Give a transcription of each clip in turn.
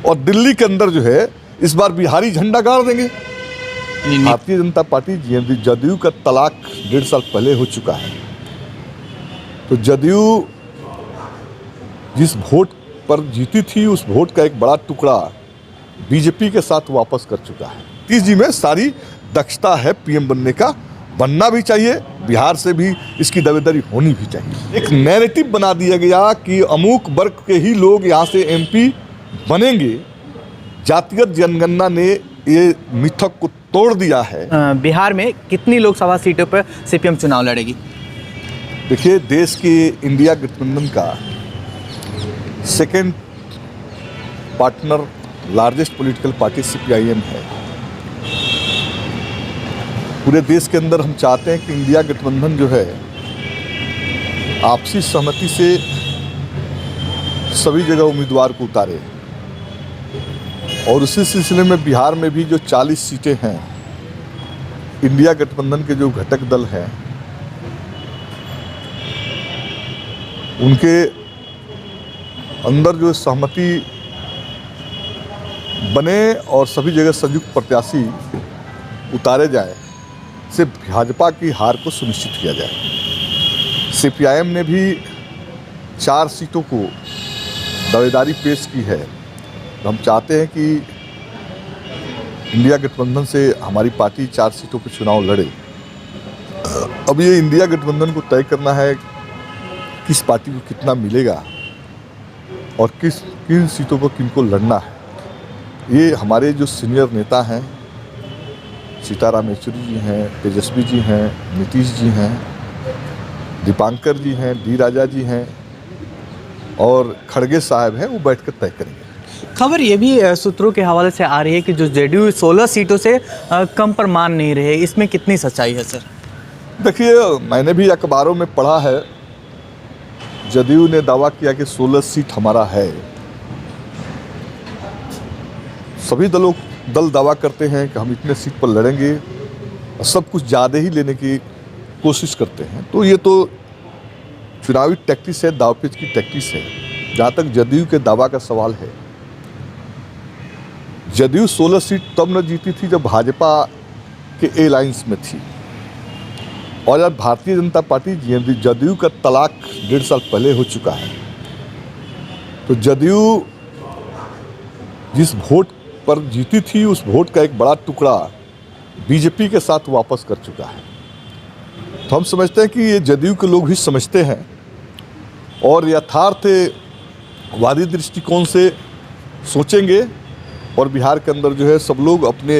और दिल्ली के अंदर जो है इस बार बिहारी झंडा गाड़ देंगे। भारतीय जनता पार्टी जदयू का तलाक 1.5 साल पहले हो चुका है। तो जदयू जिस वोट पर जीती थी उस वोट का एक बड़ा टुकड़ा बीजेपी के साथ वापस कर चुका है। नीतीश जी में सारी दक्षता है पीएम बनने का, बनना भी चाहिए, बिहार से भी इसकी दावेदारी होनी भी चाहिए। एक नैरेटिव बना दिया गया कि अमुक वर्ग के ही लोग यहाँ से एमपी बनेंगे। जातिगत जनगणना ने ये मिथक को तोड़ दिया है। बिहार में कितनी लोकसभा सीटों पर सीपीएम चुनाव लड़ेगी? देखिए, देश के इंडिया गठबंधन का second partner largest political party CPIM है। पूरे देश के अंदर हम चाहते हैं कि इंडिया गठबंधन जो है आपसी सहमति से सभी जगह उम्मीदवार को उतारे, और उसी सिलसिले में बिहार में भी जो 40 सीटें हैं इंडिया गठबंधन के जो घटक दल हैं उनके अंदर जो सहमति बने और सभी जगह संयुक्त प्रत्याशी उतारे जाए से भाजपा की हार को सुनिश्चित किया जाए। सीपीआईएम ने भी 4 सीटों को दावेदारी पेश की है। तो हम चाहते हैं कि इंडिया गठबंधन से हमारी पार्टी 4 सीटों पर चुनाव लड़े। अब ये इंडिया गठबंधन को तय करना है किस पार्टी को कितना मिलेगा और किन सीटों पर किनको लड़ना है। ये हमारे जो सीनियर नेता हैं, सीताराम येचुरी जी हैं, तेजस्वी जी हैं, नीतीश जी हैं, दीपांकर जी हैं, डी राजा जी हैं और खड़गे साहब हैं, वो बैठकर तय करेंगे। खबर ये भी सूत्रों के हवाले से आ रही है कि जो जेडीयू 16 सीटों से कम पर मान नहीं रहे, इसमें कितनी सच्चाई है सर? देखिए, मैंने भी अखबारों में पढ़ा है, जदयू ने दावा किया कि 16 सीट हमारा है। सभी दल दावा करते हैं कि हम इतने सीट पर लड़ेंगे और सब कुछ ज़्यादा ही लेने की कोशिश करते हैं। तो ये तो चुनावी टैक्टिस है, दावपेच की टैक्टिस है। जहाँ तक जदयू के दावा का सवाल है, जदयू 16 सीट तब न जीती थी जब भाजपा के अलायंस में थी, और जब भारतीय जनता पार्टी जदयू का तलाक 1.5 साल पहले हो चुका है। तो जदयू जिस वोट पर जीती थी उस वोट का एक बड़ा टुकड़ा बीजेपी के साथ वापस कर चुका है। तो हम समझते हैं कि ये जदयू के लोग ही समझते हैं और यथार्थवादी दृष्टिकोण से सोचेंगे, और बिहार के अंदर जो है सब लोग अपने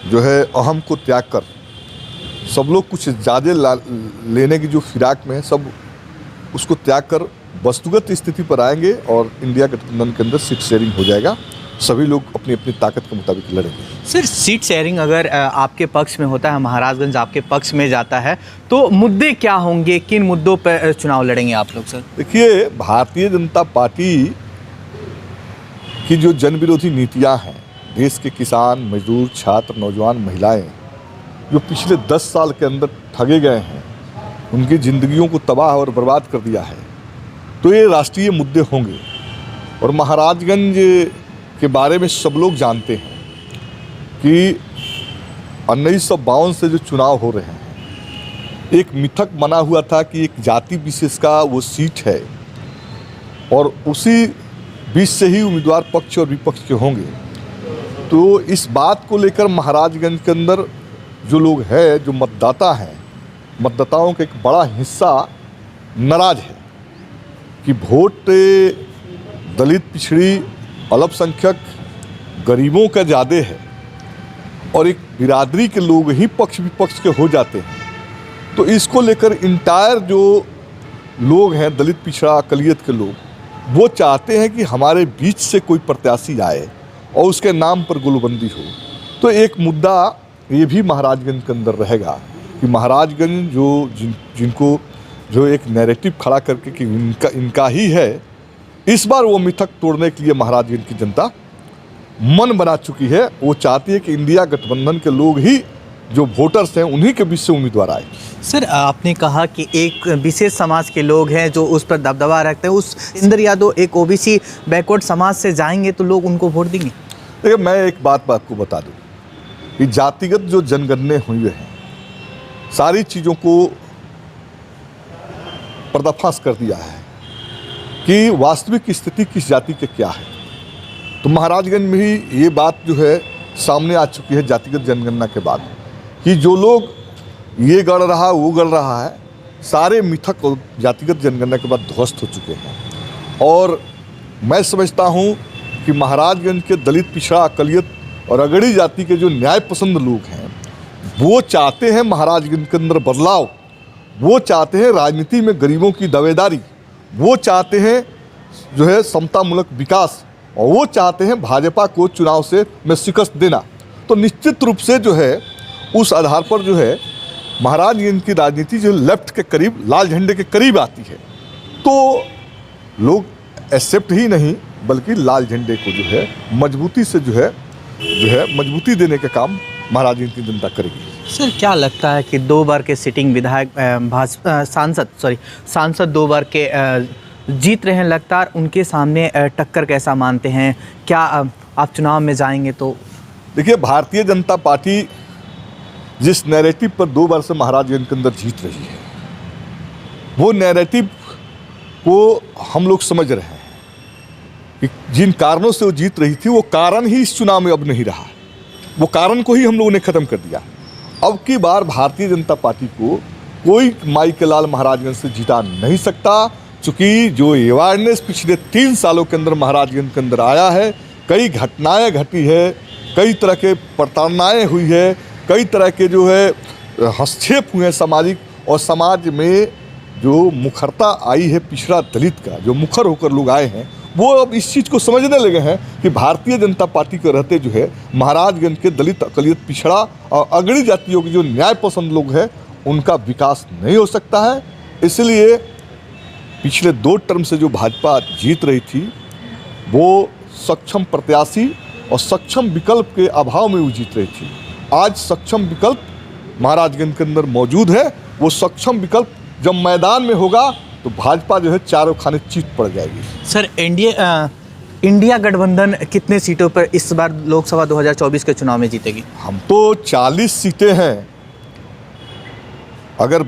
जो है अहम को त्याग कर सब लोग कुछ ज़्यादा लेने की जो फिराक में है, सब उसको त्याग कर वस्तुगत स्थिति पर आएंगे और इंडिया गठबंधन के अंदर सीट शेयरिंग हो जाएगा। सभी लोग अपनी अपनी ताकत के मुताबिक लड़ेंगे। सर, सीट शेयरिंग अगर आपके पक्ष में होता है, महाराजगंज आपके पक्ष में जाता है, तो मुद्दे क्या होंगे, किन मुद्दों पर चुनाव लड़ेंगे आप लोग सर? देखिए, भारतीय जनता पार्टी की जो जन विरोधी नीतियां हैं, देश के किसान, मजदूर, छात्र, नौजवान, महिलाएं जो पिछले 10 साल के अंदर ठगे गए हैं, उनकी ज़िंदगियों को तबाह और बर्बाद कर दिया है, तो ये राष्ट्रीय मुद्दे होंगे। और महाराजगंज के बारे में सब लोग जानते हैं कि 1952 से जो चुनाव हो रहे हैं, एक मिथक बना हुआ था कि एक जाति विशेष का वो सीट है और उसी बीच से ही उम्मीदवार पक्ष और विपक्ष के होंगे। तो इस बात को लेकर महाराजगंज के अंदर जो लोग हैं, जो मतदाता हैं, मतदाताओं का एक बड़ा हिस्सा नाराज है कि वोट दलित, पिछड़ी, अल्पसंख्यक, गरीबों का ज़्यादा है और एक बिरादरी के लोग ही पक्ष विपक्ष के हो जाते हैं। तो इसको लेकर इंटायर जो लोग हैं, दलित, पिछड़ा, अकलियत के लोग, वो चाहते हैं कि हमारे बीच से कोई प्रत्याशी आए और उसके नाम पर गुलबंदी हो। तो एक मुद्दा ये भी महाराजगंज के अंदर रहेगा कि महाराजगंज जिनको जो एक नैरेटिव खड़ा करके कि इनका ही है, इस बार वो मिथक तोड़ने के लिए महाराजगंज की जनता मन बना चुकी है। वो चाहती है कि इंडिया गठबंधन के लोग ही जो वोटर्स हैं उन्हीं के बीच से उम्मीदवार आए। सर, आपने कहा कि एक विशेष समाज के लोग हैं जो उस पर दबदबा रखते हैं, उस इंदर यादव एक ओबीसी बैकवर्ड समाज से जाएंगे तो लोग उनको वोट देंगे? देखिए, मैं एक बात आपको बता दूं कि जातिगत जो जनगणना हुई है सारी चीज़ों को पर्दाफाश कर दिया है कि वास्तविक स्थिति किस जाति के क्या है। तो महाराजगंज में ही ये बात जो है सामने आ चुकी है जातिगत जनगणना के बाद कि जो लोग ये गढ़ रहा वो गढ़ रहा है, सारे मिथक और जातिगत जनगणना के बाद ध्वस्त हो चुके हैं। और मैं समझता हूँ कि महाराजगंज के दलित, पिछड़ा, अकलियत और अगड़ी जाति के जो न्याय पसंद लोग हैं वो चाहते हैं महाराजगंज के अंदर बदलाव, वो चाहते हैं राजनीति में गरीबों की दावेदारी, वो चाहते हैं जो है समतामूलक विकास, और वो चाहते हैं भाजपा को चुनाव से में शिकस्त देना। तो निश्चित रूप से जो है उस आधार पर जो है महाराजगंज की राजनीति जो लेफ्ट के करीब, लाल झंडे के करीब आती है, तो लोग एक्सेप्ट ही नहीं बल्कि लाल झंडे को जो है मजबूती से जो है मजबूती देने का काम महाराजगंज की जनता करेगी। सर, क्या लगता है कि 2 बार के सिटिंग विधायक सांसद 2 बार के जीत रहे हैं लगातार, उनके सामने टक्कर कैसा मानते हैं? क्या आप चुनाव में जाएंगे तो? देखिए, भारतीय जनता पार्टी जिस नैरेटिव पर 2 बार से महाराजगंज के अंदर जीत रही है वो नैरेटिव को हम लोग समझ रहे हैं कि जिन कारणों से वो जीत रही थी वो कारण ही इस चुनाव में अब नहीं रहा, वो कारण को ही हम लोगों ने ख़त्म कर दिया। अब की बार भारतीय जनता पार्टी को कोई माई के लाल महाराजगंज से जीता नहीं सकता, चूँकि जो अवेयरनेस पिछले 3 सालों के अंदर महाराजगंज के अंदर आया है, कई घटनाएं घटी है, कई तरह के प्रताड़नाएँ हुई है, कई तरह के जो है हस्तक्षेप हुए हैं सामाजिक, और समाज में जो मुखरता आई है पिछड़ा दलित का, जो मुखर होकर लोग आए हैं वो अब इस चीज़ को समझने लगे हैं कि भारतीय जनता पार्टी के रहते जो है महाराजगंज के दलित, अकलियत, पिछड़ा और अगड़ी जातियों के जो न्याय पसंद लोग हैं उनका विकास नहीं हो सकता है। इसलिए पिछले 2 टर्म से जो भाजपा जीत रही थी वो सक्षम प्रत्याशी और सक्षम विकल्प के अभाव में वो जीत रही थी। आज सक्षम विकल्प महाराजगंज के अंदर मौजूद है। वो सक्षम विकल्प जब मैदान में होगा तो भाजपा जो है चारों खाने चीत पड़ जाएगी। सर, इंडिया गठबंधन कितने सीटों पर इस बार लोकसभा 2024 के चुनाव में जीतेगी? हम तो 40 सीटें हैं। अगर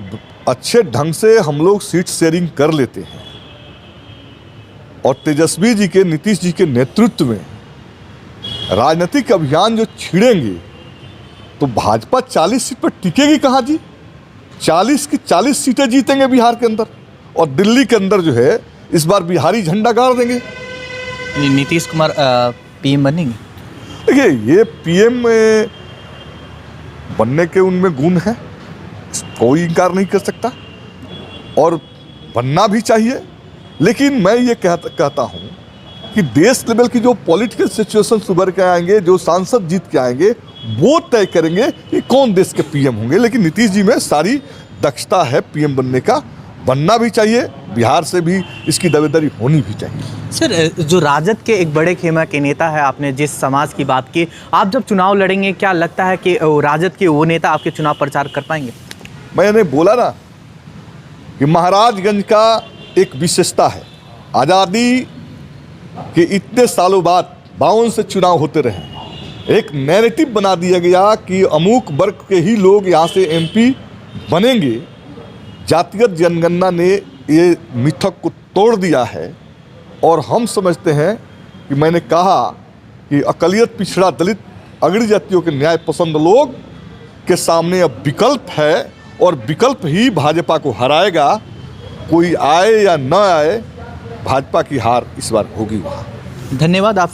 अच्छे ढंग से हम लोग सीट शेयरिंग कर लेते हैं और तेजस्वी जी के, नीतीश जी के नेतृत्व में राजनीतिक अभियान जो छिड़ेंगे तो भाजपा 40 सीट पर टिकेगी कहाँ जी? 40 की 40 सीटें जीतेंगे बिहार के अंदर, और दिल्ली के अंदर जो है इस बार बिहारी झंडा गाड़ देंगे। नीतीश कुमार पीएम बनेंगे? देखिए, ये पीएम बनने के उनमें गुण हैं, कोई इनकार नहीं कर सकता, और बनना भी चाहिए। लेकिन मैं ये कहता हूँ कि देश लेवल की जो पॉलिटिकल सिचुएशन उभर के आएंगे, जो सांसद जीत के आएंगे, वो तय करेंगे कि कौन देश के पीएम होंगे। लेकिन नीतीश जी में सारी दक्षता है पीएम बनने का, बनना भी चाहिए, बिहार से भी इसकी दावेदारी होनी भी चाहिए। सर, जो राजद के एक बड़े खेमा के नेता है, आपने जिस समाज की बात की, आप जब चुनाव लड़ेंगे क्या लगता है कि राजद के वो नेता आपके चुनाव प्रचार कर पाएंगे? मैंने बोला ना कि महाराजगंज का एक विशेषता है, आज़ादी के इतने सालों बाद 52 से चुनाव होते रहे, एक नैरेटिव बना दिया गया कि अमुक वर्ग के ही लोग यहाँ से एमपी बनेंगे। जातिगत जनगणना ने ये मिथक को तोड़ दिया है, और हम समझते हैं कि मैंने कहा कि अकलियत, पिछड़ा, दलित, अगड़ी जातियों के न्याय पसंद लोग के सामने अब विकल्प है, और विकल्प ही भाजपा को हराएगा। कोई आए या न आए, भाजपा की हार इस बार होगी वहाँ। धन्यवाद। आप